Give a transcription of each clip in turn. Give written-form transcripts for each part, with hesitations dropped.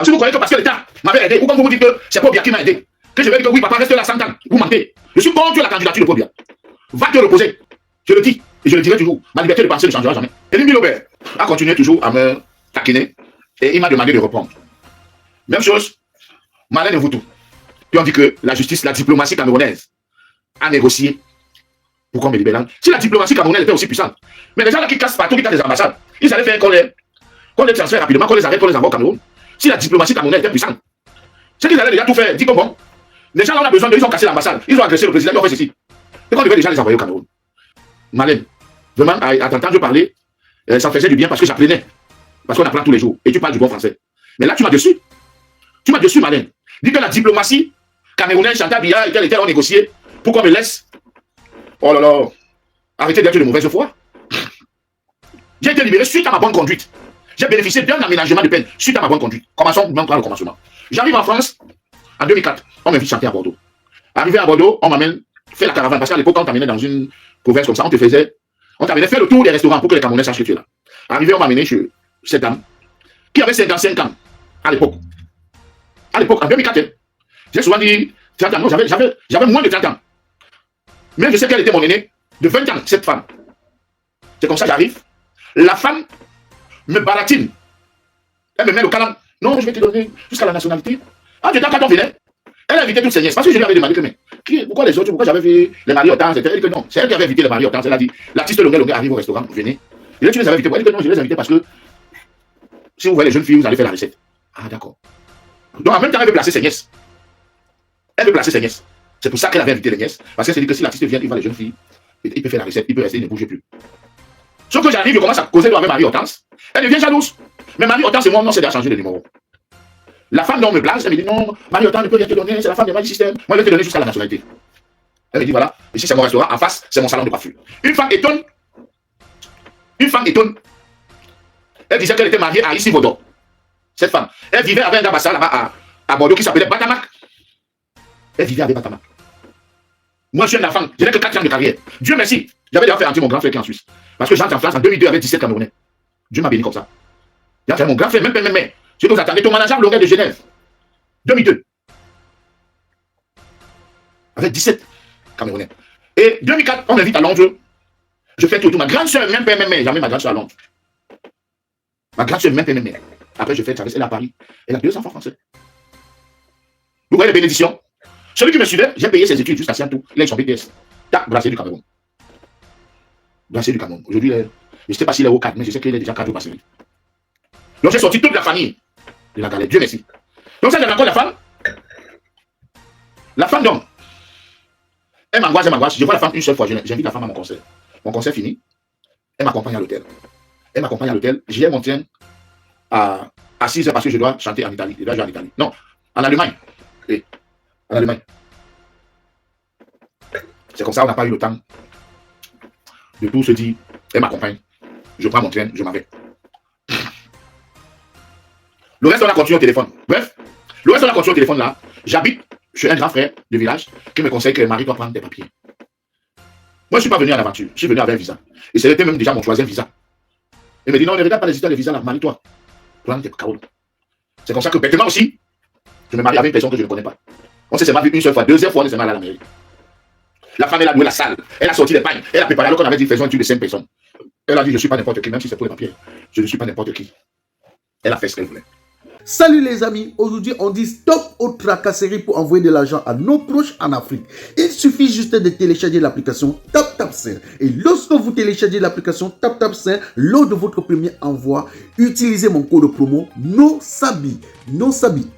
Si vous croyez que parce que l'État m'avait aidé, ou quand vous dites que c'est Paul Biya qui m'a aidé, que je vais dire que oui, papa, reste là 100 ans, vous mentez. Je suis contre la candidature de Paul Biya. Va te reposer. Je le dis, et je le dirai toujours. Ma liberté de penser ne changera jamais. Et Mimi Lobert a continué toujours à me taquiner, et il m'a demandé de reprendre. Même chose, Malin et Voutou, qui ont dit que la justice, la diplomatie camerounaise a négocié pour qu'on me libère. Si la diplomatie camerounaise était aussi puissante, mais les gens là qui cassent partout, qui cassent les ambassades, ils allaient faire qu'on les transfère rapidement, qu'on les arrête, qu'on les envoie au Cameroun. Si la diplomatie camerounaise était puissante, c'est qu'ils allaient déjà tout faire. Dis que bon, les gens là on a besoin d'eux, ils ont cassé l'ambassade, ils ont agressé le président, ils ont fait ceci. Et qu'on devait déjà les envoyer au Cameroun. Malin, vraiment, à t'entendre parler, ça faisait du bien parce que j'apprenais. Parce qu'on apprend tous les jours. Et tu parles du bon français. Mais là, tu m'as déçu. Tu m'as déçu, Malin. Dis que la diplomatie camerounaise, Chantal Biya et tel ont négocié pour qu'on me laisse. Oh là là. Arrêtez d'être de mauvaise foi. J'ai été libéré suite à ma bonne conduite. J'ai bénéficié d'un aménagement de peine suite à ma bonne conduite. Commençons même par le commencement. J'arrive en France en 2004. On m'invite chanter à Bordeaux. Arrivé à Bordeaux, on m'amène faire la caravane. Parce qu'à l'époque, on t'amenait dans une province comme ça, on t'amenait faire le tour des restaurants pour que les Camerounais sachent que tu es là. Arrivé, on m'a amené chez cette dame qui avait 55 ans à l'époque. À l'époque, en 2004, j'ai souvent dit 30 ans. Non, j'avais moins de 30 ans. Mais je sais qu'elle était mon aînée de 20 ans, cette femme. C'est comme ça que j'arrive. La femme me baratine. Elle me met le calam. Non, je vais te donner jusqu'à la nationalité. Ah, tu quand on venait. Elle a invité toutes ses nièces. Parce que je lui avais demandé que, mais pourquoi les autres, pourquoi j'avais fait les maris Hortense? Elle dit que non. C'est elle qui avait invité les maris Hortense. Elle a dit, l'artiste Longuet arrive au restaurant, venez. Et là, tu les avais invités. Elle dit que non, je les ai invités parce que si vous voyez les jeunes filles, vous allez faire la recette. Ah, d'accord. Donc, en même temps, elle veut placer ses nièces. Elle veut placer ses nièces. C'est pour ça qu'elle avait invité les nièces. Parce qu'elle s'est dit que si l'artiste vient, il va les jeunes filles. Il peut faire la recette, il peut rester, il ne bouge plus. Sauf que j'arrive, je commence à causer avec Marie Hortense. Elle devient jalouse. Mais Marie Hortense et moi, non, c'est déjà changé de numéro. La femme dont me place, elle me dit non, Marie Hortense ne peut rien te donner, c'est la femme de Marie Système. Moi, je vais te donner jusqu'à la nationalité. Elle me dit voilà, ici c'est mon restaurant, en face, c'est mon salon de coiffure. Une femme étonne. Elle disait qu'elle était mariée à Issy Vaudor. Cette femme. Elle vivait avec un ambassade là-bas à Bordeaux qui s'appelait Batamak. Elle vivait avec Batamak. Moi, je suis un enfant, je n'ai que 4 ans de carrière. Dieu merci. J'avais déjà fait entrer mon grand frère qui est en Suisse. Parce que j'entre en France en 2002 avec 17 Camerounais. Dieu m'a béni comme ça. J'ai fait mon grand frère, même. Je vous attendais ton manager Longuet de Genève. 2002. Avec 17 Camerounais. Et 2004, on m'invite à Londres. Je fais tout. Ma grande soeur, même. Jamais ma grande soeur à Londres. Ma grande soeur, même. Après, je fais traverser elle à Paris. Elle a 2 enfants français. Vous voyez les bénédictions. Celui qui me suivait, j'ai payé ses études jusqu'à Siantou. Il a eu son BTS. Tac, bracelet du Cameroun. Bracelet du Cameroun. Aujourd'hui, je ne sais pas s'il est au 4, mais je sais qu'il est déjà 4 au bracelet. Donc j'ai sorti toute la famille de la galère. Dieu merci. Donc ça, j'ai rencontré la femme. La femme, donc, elle m'angoisse. Je vois la femme une seule fois. J'invite la femme à mon concert. Mon concert fini. Elle m'accompagne à l'hôtel. J'ai mon train à 6 heures parce que je dois chanter en Italie. Je dois jouer en Italie. Non, en Allemagne. Oui, en Allemagne. C'est comme ça, on n'a pas eu le temps de tout se dire. Elle m'accompagne. Je prends mon train, je m'en vais. Le reste, on a continué au téléphone. Bref, le reste, on a continué au téléphone là. J'habite chez un grand frère de village qui me conseille que Marie doit prendre des papiers. Moi, je ne suis pas venu à l'aventure. Je suis venu avec un visa. Et c'était même déjà mon troisième visa. Il me dit non, ne regarde pas les histoires de visa là. Marie-toi. Prends tes carottes. C'est comme ça que bêtement aussi, je me marie avec une personne que je ne connais pas. On s'est seulement vu une seule fois. Deuxième fois, on s'est mal à la mairie. La femme, elle a loué la salle. Elle a sorti les pagnes. Elle a préparé alors qu'on avait dit faisons une étude de 5 personnes. Elle a dit je ne suis pas n'importe qui, même si c'est pour les papiers. Je ne suis pas n'importe qui. Elle a fait ce qu'elle voulait. Salut les amis, aujourd'hui on dit stop aux tracasseries pour envoyer de l'argent à nos proches en Afrique. Il suffit juste de télécharger l'application TapTapSend. Et lorsque vous téléchargez l'application TapTapSend, lors de votre premier envoi, utilisez mon code promo NOSABY,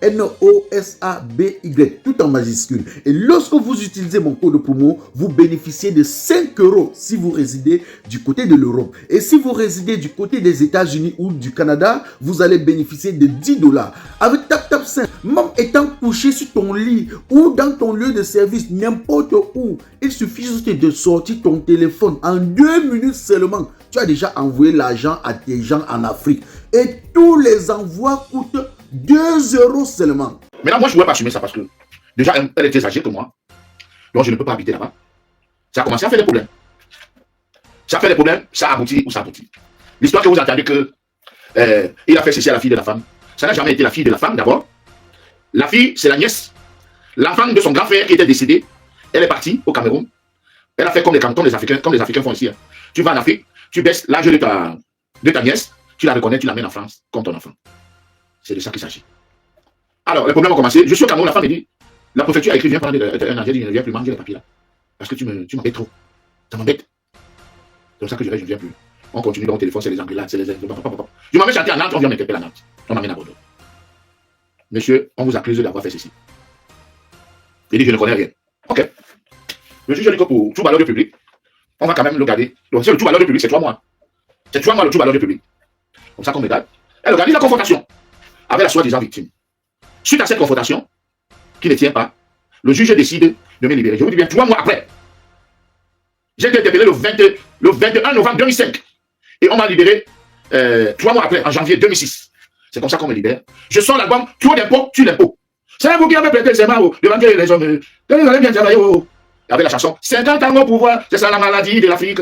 N-O-S-A-B-Y, tout en majuscule. Et lorsque vous utilisez mon code promo, vous bénéficiez de 5 € si vous résidez du côté de l'Europe. Et si vous résidez du côté des États-Unis ou du Canada, vous allez bénéficier de 10 $. Avec TapTapSend, même étant couché sur ton lit ou dans ton lieu de service, n'importe où, il suffit juste de sortir ton téléphone en 2 minutes seulement. Tu as déjà envoyé l'argent à tes gens en Afrique. Et tous les envois coûtent 2 € seulement. Maintenant, moi, je ne pouvais pas assumer ça parce que déjà, elle est très âgée que moi. Donc, je ne peux pas habiter là-bas. Ça a commencé à faire des problèmes. Ça fait des problèmes, ça aboutit ou ça aboutit. L'histoire que vous entendez que il a fait ceci à la fille de la femme. Ça n'a jamais été la fille de la femme, d'abord. La fille, c'est la nièce. La femme de son grand frère qui était décédé, elle est partie au Cameroun. Elle a fait comme les Africains font ici. Hein. Tu vas en Afrique, tu baisses l'âge de ta nièce, tu la reconnais, tu l'amènes en France comme ton enfant. C'est de ça qu'il s'agit. Alors, les problèmes ont commencé. Je suis au Cameroun, la femme me dit, la préfecture a écrit, viens prendre un an. J'ai dit, je ne viens plus manger les papiers là. Parce que tu m'embêtes trop. Ça m'embête. C'est pour ça que je ne viens plus. On continue dans le téléphone, c'est les Anglais, c'est les... Je m'en vais chanter à Nantes, on vient m'interpeller à Nantes. On m'amène à Bordeaux. Monsieur, on vous accuse d'avoir fait ceci. Il dit, je ne connais rien. Ok. Le juge dit que pour tout valeur de public, on va quand même le garder. Donc, le tout valeur de public, c'est 3 mois. C'est 3 mois le tout valeur de public. Comme ça qu'on me garde. Elle organise la confrontation avec la soi-disant victime. Suite à cette confrontation, qui ne tient pas, le juge décide de me libérer. Je vous dis bien, 3 mois après, j'ai été interpellé le 21 novembre 2005. Et on m'a libéré 3 mois après, en janvier 2006. C'est comme ça qu'on me libère. Je sors l'album, trop d'impôts, tue l'impôt. C'est vous qui avez prêté le serment devant les hommes. Vous allez bien travailler. Avec la chanson 50 ans au pouvoir, c'est ça la maladie de l'Afrique.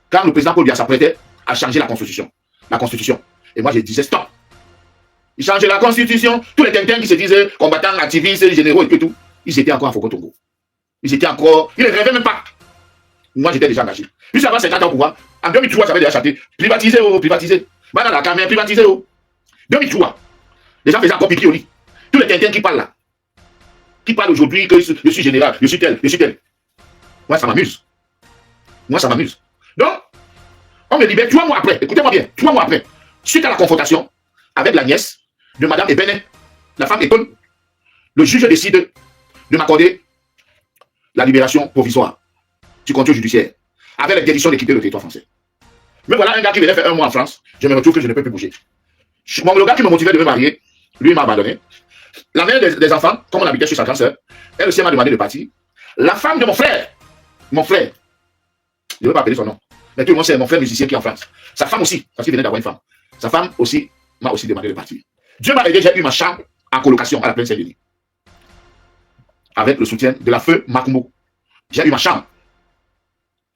Quand le président Paul Biya s'apprêtait à changer la constitution. Et moi je disais stop. Il changeait la constitution. Tous les tintins qui se disaient combattants, activistes, généraux et tout, ils étaient encore à Foko-Tongo. Ils ne rêvaient même pas. Moi j'étais déjà engagé. Juste avant 50 ans au pouvoir, en 2003, j'avais déjà chanté privatiser, privatiser. Voilà la caméra, privatiser. 2003, les gens faisaient encore pipi au lit. Tous les tintins qui parlent là, qui parlent aujourd'hui que je suis général, je suis tel. Moi, ça m'amuse. Donc, on me libère 3 mois après. Écoutez-moi bien, 3 mois après. Suite à la confrontation avec la nièce de Madame Ebenet, la femme étonne, le juge décide de m'accorder la libération provisoire du contrôle judiciaire avec l'interdiction de quitter le territoire français. Mais voilà un gars qui venait faire 1 mois en France, je me retrouve que je ne peux plus bouger. Le gars qui me motivait de me marier, lui m'a abandonné. La mère des enfants, comme on habitait chez sa grande sœur, elle aussi m'a demandé de partir. La femme de mon frère, je ne veux pas appeler son nom, mais tout le monde sait, mon frère musicien qui est en France. Sa femme aussi, parce qu'il venait d'avoir une femme. Sa femme aussi m'a aussi demandé de partir. Dieu m'a aidé, j'ai eu ma chambre en colocation à la plaine Saint-Denis. Avec le soutien de la feu Makumbo. J'ai eu ma chambre.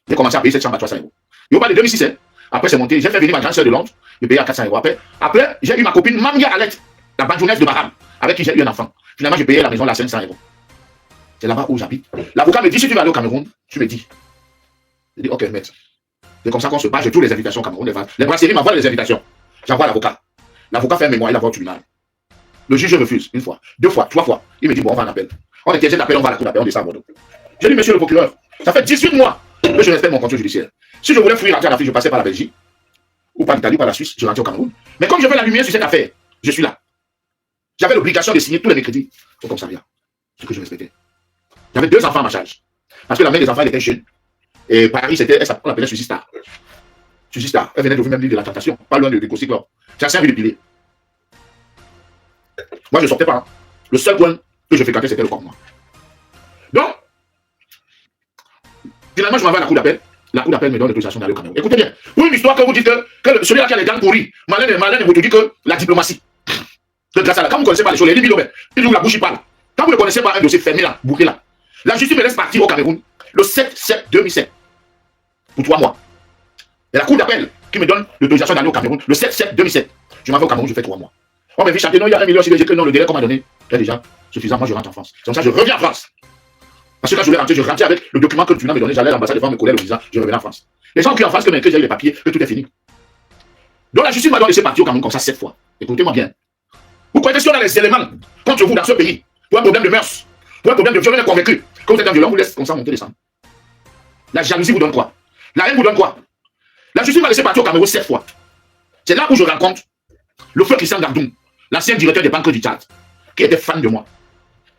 J'ai commencé à payer cette chambre à 300 €. Et au bas de 2006, après c'est monté, j'ai fait venir ma grande sœur de Londres, je payais à 400 €. Après j'ai eu ma copine Mamia Alette, la bandounaise de Baham, avec qui j'ai eu un enfant. Finalement, je payais la maison à 500 €. C'est là-bas où j'habite. L'avocat me dit, si tu vas aller au Cameroun, tu me dis. Je dis, ok, maître. C'est comme ça qu'on se bat. J'ai toutes les invitations au Cameroun. Les brasseries m'envoient les invitations. J'envoie l'avocat. L'avocat fait un mémoire, il envoie au tribunal. Le juge refuse, 1 fois, 2 fois, 3 fois. Il me dit, bon, on va en appel. On intervient d'appel, on va à la cour d'appel, on descend à Bordeaux. Je dis, monsieur le procureur, ça fait 18 mois que je respecte mon contrôle judiciaire. Si je voulais fuir rentrer en Afrique, je passais par la Belgique, ou par l'Italie, ou par la Suisse, je rentrais au Cameroun. Mais comme je veux la lumière sur cette affaire, je suis là. J'avais l'obligation de signer tous les mercredis au commissariat. Ce que je respectais. J'avais 2 enfants à ma charge. Parce que la mère des enfants, elle était jeune. Et Paris, on l'appelait Suzy Star. Suzy Star. Elle venait d'ouvrir même l'île de la Tentation, pas loin de Cossy Club. C'est à Saint-Louis de Pilé. Moi, je ne sortais pas. Hein. Le seul point que je fréquentais, c'était le corps. Donc, finalement, je m'en vais à la cour d'appel. La cour d'appel me donne l'autorisation d'aller au Cameroun. Écoutez bien. Pour une histoire que vous dites que celui-là qui a les dents pourries, malin vous dit que la diplomatie. Que grâce à la, quand vous ne connaissez pas les choses, les libéraux, il ouvre la bouche, il parle. Quand vous ne connaissez pas un dossier fermé là, bouclé là, la justice me laisse partir au Cameroun le 7/7/2007 pour 3 mois. Et la cour d'appel qui me donne l'autorisation d'aller au Cameroun le 7/7/2007. Je m'en vais au Cameroun, je fais 3 mois. On me dit chanter, non, il y a 1 million, j'ai que non, le délai qu'on m'a donné est déjà suffisant. Moi, je rentre en France. C'est comme ça, je reviens en France. Parce que quand je voulais rentrer, je rentrais avec le document que le tribunal me donnait, j'allais à l'ambassade, les femmes me collaient le visa, je revenais en France. Les gens crient en France que j'ai eu les papiers, que tout est fini. Donc la justice m'a laissé partir au Cameroun comme ça 7 fois. Écoutez-moi bien. Vous croyez que si on a les éléments contre vous dans ce pays, pour un problème de mœurs, pour un problème de viol, on est convaincu que vous êtes un violent, on vous laisse comme ça monter, descendre. La jalousie vous donne quoi? La haine vous donne quoi? La justice m'a laissé partir au Cameroun 7 fois. C'est là où je rencontre le feu Christian Gardoum, l'ancien directeur des banques du Tchad, qui était fan de moi,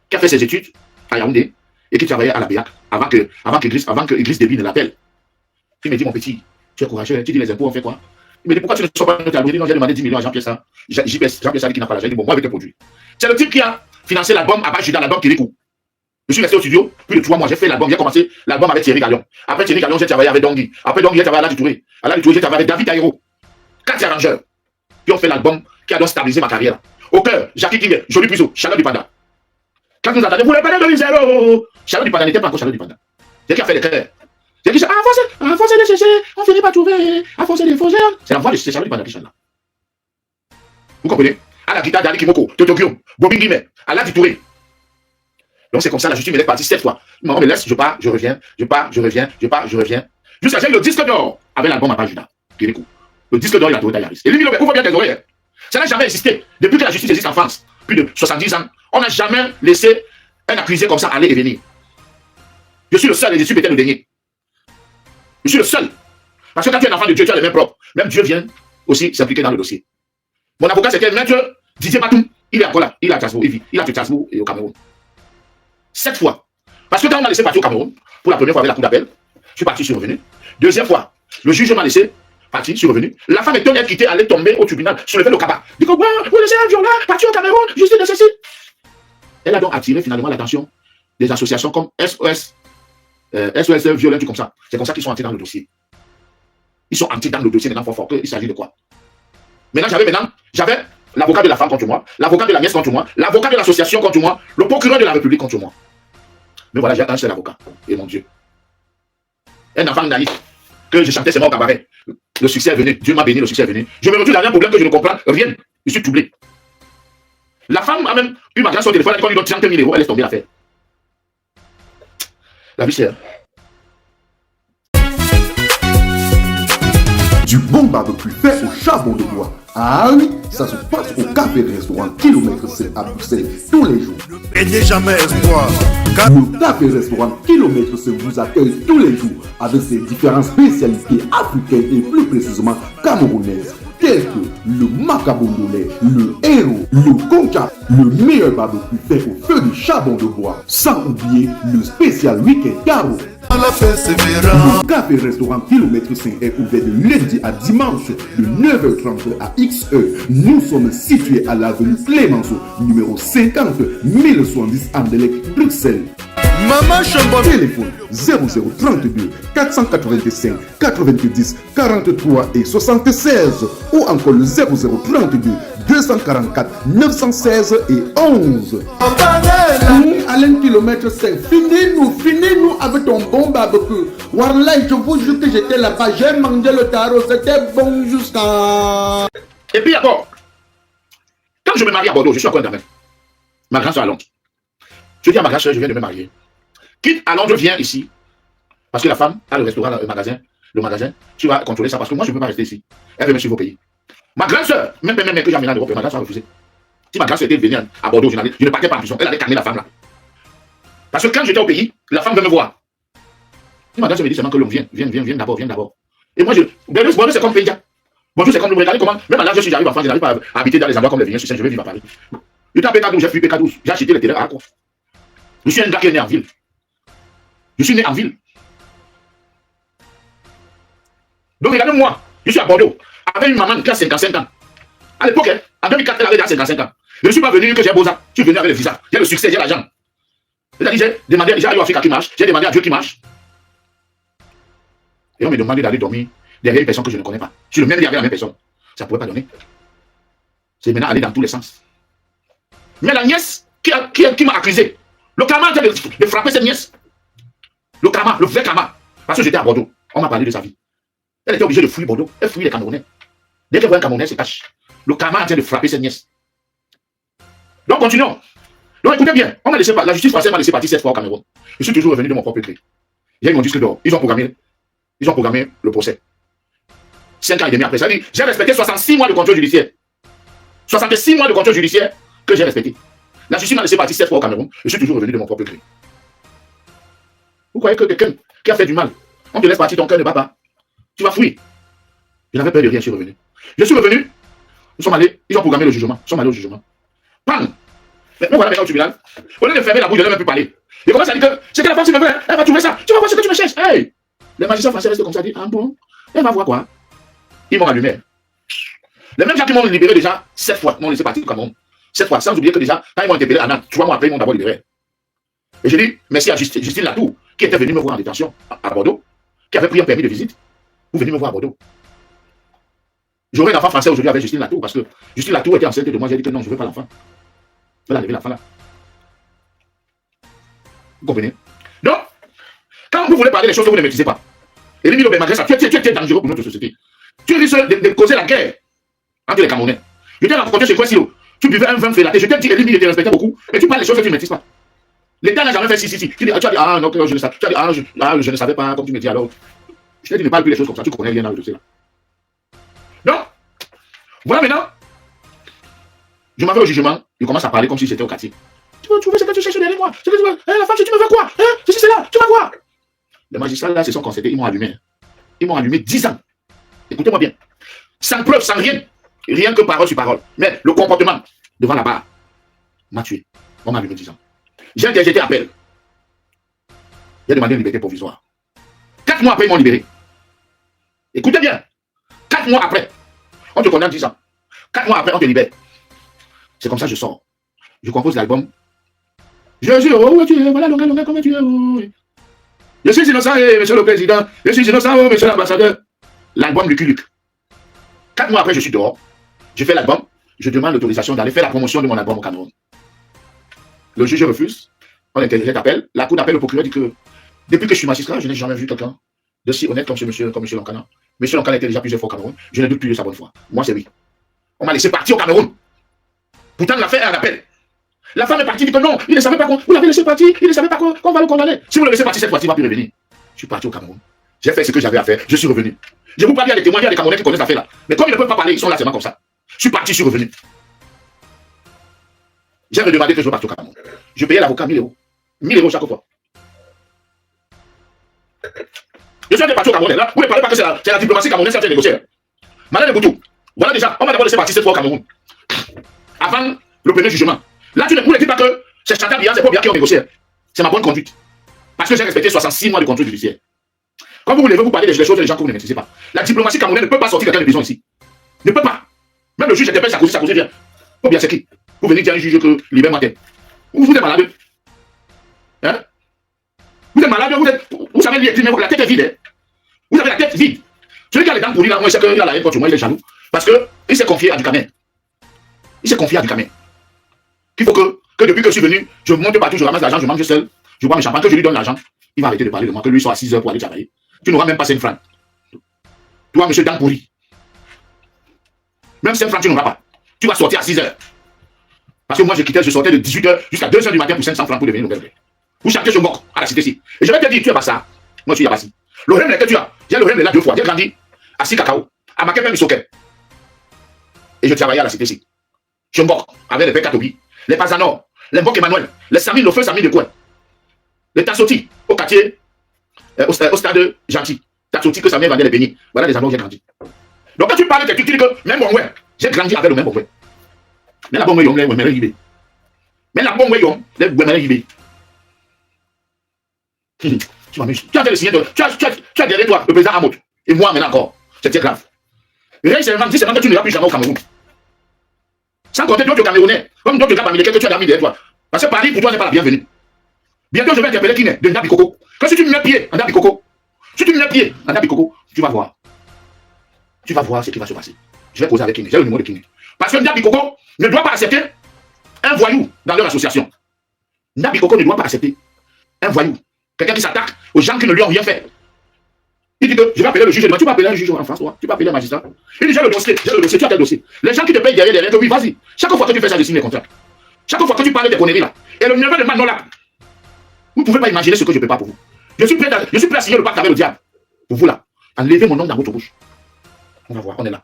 qui a fait ses études à Yaoundé et qui travaillait à la BIAC avant que Idriss Déby ne l'appelle. Il me dit, mon petit, tu es courageux, tu dis les impôts, on fait quoi? Il me dit, pourquoi tu ne sors pas notre algorithme? Non, j'ai demandé 10 millions à Jean-Pierre Sall. Jean-Pierre Sall qui n'a pas l'argent. Il dit, bon, moi avec un produit. C'est le type qui a financé l'album Abba Juda, l'album Kirikou. Je suis resté au studio, plus de 3 mois, j'ai fait l'album, j'ai commencé l'album avec Thierry Gallon. Après Thierry Gallon, j'ai travaillé avec Dongui. Après Dongui, j'ai travaillé à Aladi Touré. À Aladi Touré, j'ai travaillé avec David Taïro. 4 arrangeurs qui ont fait l'album qui a donc stabilisé ma carrière. Au cœur, Jackie King, Joli Puiseau, Charlotte du Panda. Quand vous entendez, vous voulez parler de l'Israël, Charlotte du Panda n'était pas encore Charlotte du Panda. C'est qui a fait les cœurs. C'est qui à forcer de chercher, on finit par trouver, à forcer des faussaires. C'est la voix de Charlotte du Panda qui chante là. Vous comprenez? à la guitare d'Ali Kimoko, Totokyo, Bobby Guimet, à la Touré. Donc c'est comme ça, la justice me laisse partir 7 fois. On me laisse, je pars, je reviens, je pars, je reviens, je pars, je reviens. Jusqu'à ce que j'ai eu le disque d'or avec l'album à Judas. Le disque d'or, il a Toyota Yaris. Et lui, ouvre bien tes oreilles. Ça n'a jamais existé. Depuis que la justice existe en France, plus de 70 ans, on n'a jamais laissé un accusé comme ça aller et venir. Je suis le seul et je suis peut-être le dernier. Je suis le seul. Parce que quand tu es un enfant de Dieu, tu as les mains propres. Même Dieu vient aussi s'impliquer dans le dossier. Mon avocat, c'était maître Didier Batum. Il est encore là. Il est à Strasbourg. Il a fait Strasbourg et au Cameroun. 7 fois. Parce que quand on m'a laissé partir au Cameroun, pour la première fois avec la cour d'appel, je suis parti, je suis revenu. Deuxième fois, le juge m'a laissé partir, je suis revenu. La femme étonnée quittée allait tomber au tribunal, soulever le cabas. Dit que, vous laissez un violent partir au Cameroun, justice de ceci. Elle a donc attiré finalement l'attention des associations comme SOS Violent, tout comme ça. C'est comme ça qu'ils sont entrés dans le dossier. Ils sont entrés dans le dossier maintenant fort il s'agit de quoi? Maintenant, j'avais l'avocat de la femme contre moi, l'avocat de la nièce contre moi, l'avocat de l'association contre moi, le procureur de la République contre moi. Mais voilà, j'ai un seul avocat. Et mon Dieu. Un enfant naïf, que je chantais ses mots au cabaret. Le succès est venu. Dieu m'a béni, le succès est venu. Je me retrouve dans un problème que je ne comprends rien. Je suis troublé. La femme a même eu ma grâce au téléphone, elle a dit qu'on lui donne 30 000 €, elle laisse tomber l'affaire. La vie chère. Du bon barbecue fait au charbon de bois. Ah oui, ça se passe au café restaurant Kilomètre 7 à Bruxelles tous les jours. Et n'est jamais espoir. Le café restaurant Kilomètre 7 vous accueille tous les jours avec ses différentes spécialités africaines et plus précisément camerounaises, telles que le macabondolais, le héros, le concha, le meilleur barbecue fait au feu de charbon de bois, sans oublier le spécial week-end carreau. Le café restaurant Kilomètre 5 est ouvert de lundi à dimanche de 9h30 à XE. Nous sommes situés à l'avenue Clémenceau, numéro 50 1070 Anderlecht, Bruxelles. Maman Chambon. Téléphone 0032 485 90 43 et 76 ou encore le 0032 244 916 et 11. Alain Kilomètre 5, finis-nous avec ton bon barbecue. Warlai, je vous jure que j'étais là-bas, j'ai mangé le tarot, c'était bon jusqu'à... Et puis encore, quand je me marie à Bordeaux, je suis encore un gamin. Ma grande soeur à Londres. Je dis à ma grande soeur, je viens de me marier. Quitte à Londres, je viens ici. Parce que la femme a le restaurant, le magasin, tu vas contrôler ça parce que moi je ne peux pas rester ici. Elle veut me suivre au pays. Ma grande soeur, même que j'ai amené en Europe, ma grande soeur a refusé. Si ma grande soeur était venue à Bordeaux, je ne partais pas en prison. Elle allait calmer la femme là. Parce que quand j'étais au pays, la femme veut me voir. Si ma grande soeur me dit seulement que l'homme viens d'abord. Et moi, Bordeaux c'est comme Pédia. Bordeaux c'est comme, regardez comment, même à l'âge où j'arrive en France, je n'arrive pas à habiter dans les endroits comme les Vigneux, je vais vivre à Paris. Je suis à PK12, j'ai fui PK12, j'ai acheté les terrains à quoi. Je suis un gars qui est né en ville. Je suis né en ville. Donc regardez-moi, je suis à Bordeaux, avec une maman qui a 55 ans. À l'époque, en 2004, elle avait déjà 55 ans. Je ne suis pas venu que j'ai beau ça. Je suis venu avec le visa. J'ai le succès, j'ai l'argent. C'est-à-dire, j'ai demandé à Africa qui marche, j'ai demandé à Dieu qui marche. Et on me demandait d'aller dormir derrière une personne que je ne connais pas. Je suis le même derrière la même personne. Ça ne pourrait pas donner. C'est maintenant aller dans tous les sens. Mais la nièce qui m'a accusé, le karma a de frapper cette nièce. Le karma, le vrai karma. Parce que j'étais à Bordeaux. On m'a parlé de sa vie. Elle était obligée de fuir Bordeaux. Elle fuyait les Camerounais. Dès qu'elle voit un Camerounais, elle se cache. Le karma est en train de frapper cette nièce. Donc, continuons. Donc, écoutez bien. On m'a laissé, la justice française m'a laissé partir 7 fois au Cameroun. Je suis toujours revenu de mon propre gré. J'ai eu mon disque d'or. Ils ont programmé le procès. 5 ans et demi après ça. J'ai respecté 66 mois de contrôle judiciaire. 66 mois de contrôle judiciaire que j'ai respecté. La justice m'a laissé partir 7 fois au Cameroun. Je suis toujours revenu de mon propre gré. Vous croyez que quelqu'un qui a fait du mal, on te laisse partir, ton cœur ne bat pas. Tu vas fuir. Je n'avais peur de rien, je suis revenu. Je suis revenu. Nous sommes allés, ils ont programmé le jugement. Nous sommes allés au jugement. Bam! Mais voilà, maintenant au tribunal. Au lieu de fermer la bouche, je n'ai même plus parlé. Il commence à dire que c'est que la femme qui me veut, elle va trouver ça. Tu vas voir ce que tu me cherches. Hey! Les magistrats français restent comme ça, disent, ah bon? Elle va voir quoi? Ils m'ont allumé. Les mêmes gens qui m'ont libéré déjà 7 fois, m'ont laissé partir au Cameroun. 7 fois, sans oublier que déjà, quand ils m'ont interpellé à Nantes, 3 mois après, ils m'ont d'abord libéré. Et j'ai dit, merci à Justine Latour, qui était venue me voir en détention à Bordeaux, qui avait pris un permis de visite. Vous venez me voir à Bordeaux. J'aurai un enfant français aujourd'hui avec Justine Latour, parce que Justine Latour était enceinte de moi, j'ai dit que non, je ne veux pas l'enfant. Elle a levé l'enfant là. Vous comprenez? Donc, quand vous voulez parler des choses que vous ne maîtrisez pas, et Rémi Lobé, malgré ça, tu es dangereux pour notre société. Tu risques de causer la guerre entre les Camerounais. Je t'ai rencontré chez Kwesilo. Tu buvais un vin félaté. Je t'ai dit, Elie, il te respectait beaucoup. Mais tu parles des choses que tu ne maîtrises pas. L'État n'a jamais fait si. Tu as dit, ah non, je ne savais, tu as dit, je ne savais pas, comme tu me dis alors. Je t'ai dit, ne parle plus des choses comme ça, tu connais rien dans le dossier là. Donc, voilà maintenant. Je m'en vais au jugement, il commence à parler comme si c'était au quartier. Tu vas trouver ce que tu cherches derrière moi. La femme, tu me veux quoi? Ceci, c'est là, tu vas voir. Les magistrats là se sont concertés, ils m'ont allumé. Ils m'ont allumé 10 ans. Écoutez-moi bien. Sans preuve, sans rien. Rien que parole sur parole. Mais le comportement devant la barre m'a tué. On m'a allumé 10 ans. J'ai interjeté appel. J'ai demandé une liberté provisoire. 4 mois après, ils m'ont libéré. Écoutez bien. 4 mois après, on te condamne 10 ans. 4 mois après, on te libère. C'est comme ça que je sors. Je compose l'album. Je suis heureux, tu es, voilà, longueur, comment tu es. Oh. Je suis innocent, monsieur le président. Je suis innocent, monsieur l'ambassadeur. L'album Lucky Luke. 4 mois après, je suis dehors. Je fais l'album. Je demande l'autorisation d'aller faire la promotion de mon album au Cameroun. Le juge refuse. On interjette appel. La cour d'appel, le procureur dit que depuis que je suis magistrat, je n'ai jamais vu quelqu'un de si honnête comme monsieur Lonkana. Monsieur Lonkana était déjà plusieurs fois au Cameroun. Je ne doute plus de sa bonne foi. Moi, c'est lui. On m'a laissé partir au Cameroun. Pourtant, on a fait un appel. La femme est partie, dit que non, il ne savait pas qu'on vous l'avez laissé partir, il ne savait pas qu'on va le condamner. Si vous le laissez partir cette fois-ci, il ne va plus revenir. Je suis parti au Cameroun. J'ai fait ce que j'avais à faire, je suis revenu. Je vous parle, il y a des témoins, il y a des Camerounais qui connaissent l'affaire là. Mais comme ils ne peuvent pas parler, ils sont là seulement comme ça. Je suis parti, je suis revenu. J'ai redemandé que je parte au Cameroun. Je payais l'avocat 1000 euros. 1000 euros chaque fois. Je suis parti au Cameroun. Là, vous ne parlez pas que c'est la diplomatie camerounaise qui a négocié. Madame Boutou, voilà déjà, on m'a d'abord laissé partir cette fois au Cameroun. Avant le premier jugement. Là, vous ne dites pas que c'est Chantal Biya, c'est Paul Biya qui ont négocié. C'est ma bonne conduite. Parce que j'ai respecté 66 mois de contrôle judiciaire. Quand vous voulez vous parler des choses des gens que vous ne maîtrisez pas. La diplomatie camerounaise ne peut pas sortir quelqu'un de prison ici. Ne peut pas. Même le juge interpelle Sarkozy vient. Paul Biya, c'est qui? Vous venez dire à un juge que libère matin. Vous êtes malade. Hein? Vous êtes malade, vous savez, la tête est vide. Hein? Vous avez la tête vide. Celui qui a les dents pourries là, moi, je sais qu'il a la haine contre moi, il est jaloux. Parce qu'il s'est confié à Ducamin. Il s'est confié à Ducamin. Qu'il faut que depuis que je suis venu, je monte partout, je ramasse l'argent, je mange seul, je bois mes champagnes, que je lui donne l'argent, il va arrêter de parler de moi, que lui soit à 6 heures pour aller travailler. Tu n'auras même pas 5 francs. Toi, monsieur dents pourries. Même 5 francs, tu n'auras pas. Tu vas sortir à 6 heures. Parce que moi, je sortais de 18 heures jusqu'à 2 heures du matin pour 500 francs pour devenir nouvelle. Vous cherchez je mort à la cité-ci. Et je vais te dire, tu es pas ça. Moi, je suis Yabassi. Le rêve que tu as, j'ai le rêve là 2 fois. J'ai grandi à Sikakao, à Makepe Misoke. Et je travaillais à la cité-ci. Je mort avec les Bekatobi, les Pazanor, les Mbok Emmanuel, les Sami, le feu Sami de Gouin, les Tassoti, au quartier, au stade gentil. Tassoti que Sami vendait les beignets. Voilà des endroits où j'ai grandi. Donc quand tu parles de quelqu'un, tu dis que même bon ouais, j'ai grandi avec le même bon ouais. Mais la bonne ouais, les Wemere Yibé. Mais la bonne ouais, les Wemere Yibé. Tu m'amuses. Tu as le signer de. Tu as derrière toi le président Hamoud. Et moi maintenant encore. C'était grave. Rien, c'est vraiment dit, c'est vraiment que tu n'iras plus jamais au Cameroun. Sans compter d'autres Camerounais, comme d'autres gars parmi lesquels tu as mis derrière toi. Parce que Paris, pour toi, n'est pas la bienvenue. Bientôt, je vais interpeller qui n'est de Ndabi Koko. Que si tu mets pied en Ndabi Koko, si tu mets pied en Ndabi Koko, tu vas voir. Tu vas voir ce qui va se passer. Je vais poser avec Kiné. J'ai le numéro de Kiné. Parce que Ndabi Koko ne doit pas accepter un voyou dans leur association. Ndabi Koko ne doit pas accepter un voyou. Quelqu'un qui s'attaque aux gens qui ne lui ont rien fait. Il dit que je vais appeler le juge. Tu vas appeler un juge en France, toi. Tu vas appeler un magistrat. Il dit j'ai le dossier, tu as quel dossier. Les gens qui te payent derrière, que oui, vas-y. Chaque fois que tu fais ça, je signe les contrats. Chaque fois que tu parles des conneries là. Et le neveu de Manon là. Vous ne pouvez pas imaginer ce que je ne peux pas pour vous. Je suis prêt à signer le pacte avec le diable. Pour vous là. Enlevez mon nom dans votre bouche. On va voir, on est là.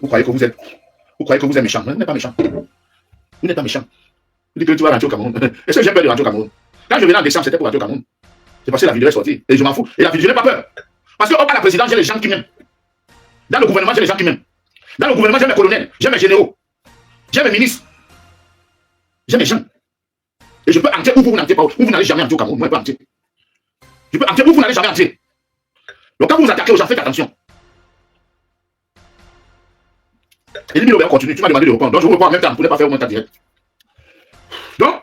Vous croyez que vous êtes méchant. Vous n'êtes pas méchant. Vous n'êtes pas méchant. Vous dites que tu vas rentrer au Cameroun. Est-ce que j'ai peur de rentrer au Cameroun? Quand je venais en décembre, c'était pour rentrer au Cameroun. C'est parce que la vidéo est sortie. Et je m'en fous. Et la vidéo, je n'ai pas peur. Parce que à la présidence, j'ai les gens qui m'aiment. Dans le gouvernement, j'ai les gens qui m'aiment. Dans le gouvernement, j'ai mes colonels, j'ai mes généraux, j'ai mes ministres, j'ai mes gens. Et je peux entrer où vous n'entrez pas, où vous n'allez jamais entrer au Cameroun. Moi, je peux entrer. Je peux entrer où vous n'allez jamais entrer. Donc quand vous vous attaquez aux gens, faites attention. Et le on continue. Tu m'as demandé de reprendre. Donc je vous reprends en même temps. Vous ne pouvez pas faire au même temps direct. Donc,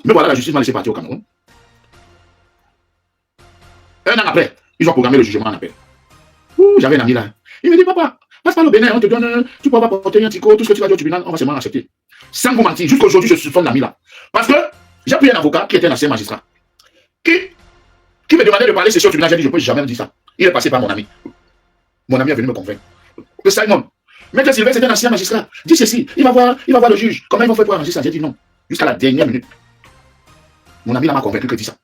me voilà, la justice m'a laissé partir au Cameroun. Un an après, ils ont programmé le jugement en appel. J'avais un ami là. Il me dit, papa, passe par le Bénin, on te donne, tu pourras pas porter un tico, tout ce que tu vas dire au tribunal, on va seulement l'accepter. Sans vous mentir, jusqu'aujourd'hui, je suis son ami là. Parce que j'ai pris un avocat qui était un ancien magistrat, qui me demandait de parler session au tribunal. J'ai dit, je ne peux jamais dire ça. Il est passé par mon ami. Mon ami est venu me convaincre. Que Simon, Maître Sylvain, c'est un ancien magistrat. Dis ceci, il va voir le juge. Comment ils vont faire pour arranger ça? J'ai dit non. Jusqu'à la dernière minute. Mon ami là m'a convaincu que dit ça.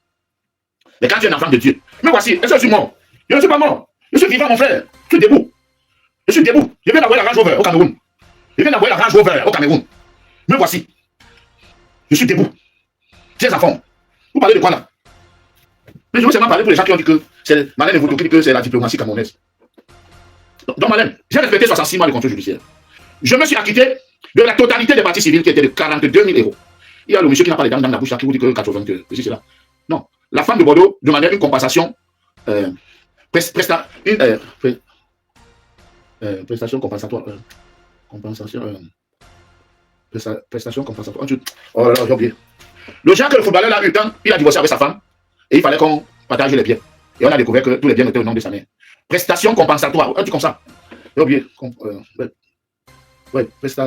Mais quand tu es un enfant de Dieu, mais voici, est-ce que je suis mort? Je ne suis pas mort. Je suis vivant, mon frère. Je suis debout. Je suis debout. Je viens d'envoyer la Range Rover au Cameroun. Je viens d'envoyer la Range Rover au Cameroun. Me voici. Je suis debout. Tiens à fond. Vous parlez de quoi là? Mais je veux seulement parler pour les gens qui ont dit que c'est Malène et Vautour qui dit que c'est la diplomatie camerounaise. Donc Malène, j'ai respecté 66 mois de contrôle judiciaire. Je me suis acquitté de la totalité des parties civiles qui étaient de 42 000 €. Il y a le monsieur qui n'a pas les dents dans la bouche là, qui vous dit que 80 que c'est là. Non. La femme de Bordeaux demandait une compensation, prestation compensatoire. Prestation compensatoire. Oh là là, j'ai oublié. Le genre que le footballeur a eu temps, il a divorcé avec sa femme et il fallait qu'on partage les biens. Et on a découvert que tous les biens étaient au nom de sa mère. Prestation compensatoire, un truc comme ça. J'ai oublié.